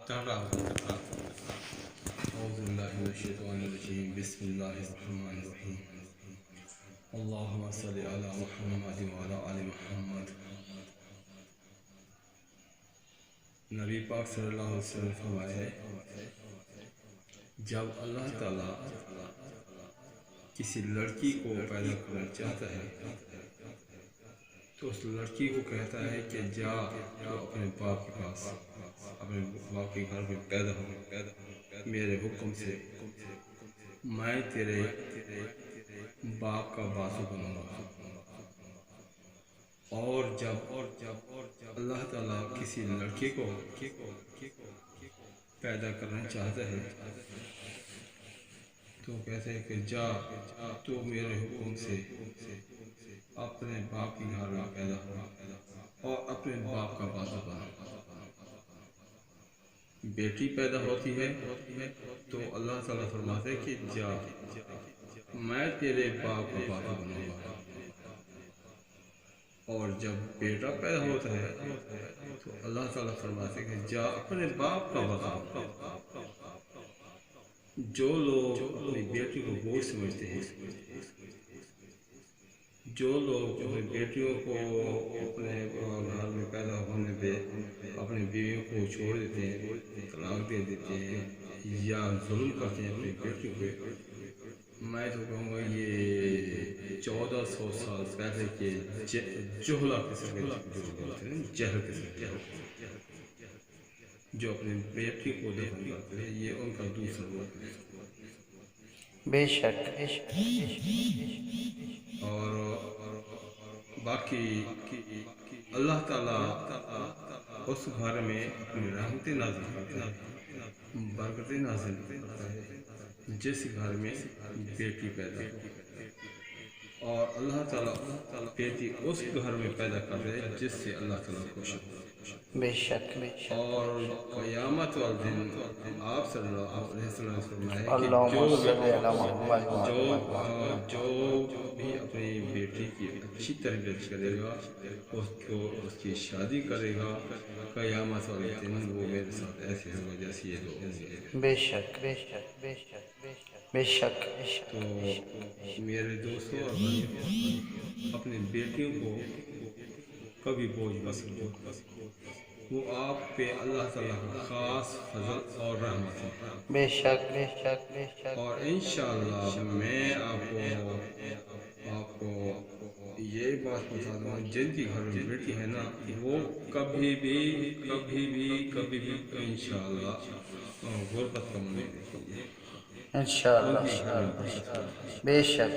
أعوذ بالله من الشيطان الرجيم بسم الله الرحمن الرحيم اللهم صل على محمد وعلى آل محمد نبی پاک صلی اللہ علیہ وسلم فرمائے جب اللہ تعالیٰ کسی لڑکی کو پیدا کرنا چاہتا ہے تو اس لڑکی کو کہتا ہے کہ جا تو اپنے باپ کے پاس اپنے باپ کے گھر میں پیدا ہو میرے حکم سے میں تیرے باپ کا بازو بنوں گا اور جب اللہ تعالیٰ کسی لڑکی کو پیدا کرنا چاہتا ہے تو کہتے ہیں کہ جا تو میرے حکم سے اپنے باپ کی گھر میں پیدا ہو اور اپنے باپ کا بازو بنا بیٹی پیدا ہوتی ہے تو اللہ تعالیٰ فرماتے ہیں کہ جا میں تیرے باپ کا بازو بنوں گا اور جب بیٹا پیدا ہوتا ہے تو اللہ تعالیٰ فرماتے ہیں کہ جا اپنے باپ کا بازو بنا جو لوگ اپنی بیٹی کو بوجھ سمجھتے ہیں جو لوگ اپنی بیٹیوں کو اپنے گھر میں پیدا ہونے پہ اپنی بیویوں کو چھوڑ دیتے ہیں طلاق دے دیتے ہیں یا ظلم کرتے ہیں اپنی بیٹیوں پہ میں تو کہوں گا یہ 1400 سال پہلے کے جہلا قسم کے جہل قسم کے جو اپنی بیٹی کو دفن کرتے ہیں یہ ان کا دوسرا روپ ہے بے شک اور باقی اللہ تعالیٰ اس گھر میں اپنی رحمتیں نازل کرتا ہے برکتیں نازل کرتا ہے جس گھر میں بیٹی پیدا ہو اور اللہ تعالیٰ بیٹی اس گھر میں پیدا کرتا ہے جس سے اللہ تعالیٰ خوش ہو بے شک اور قیامت والے دن آپ صلی اللہ علیہ وسلم فرمائے کہ اللہم صلی علی محمد جو بھی اپنی بیٹی کی اچھی تربیت کرے گا اس کی شادی کرے گا قیامت والے دن وہ میرے ساتھ ایسے ہوگا جیسے یہ دو بے شک بے شک تو میرے دوستوں اور بھائیوں اپنی بیٹیوں کو کبھی بوجھ نہ سمجھو وہ آپ پہ اللہ تعالیٰ کا خاص فضل اور رحمت ہے بے شک اور انشاءاللہ میں آپ کو یہ بات بتا دوں جن کی گھر میں بیٹی ہے نا وہ کبھی بھی انشاءاللہ غربت کا منہ نہیں دیکھیں گے انشاءاللہ بے شک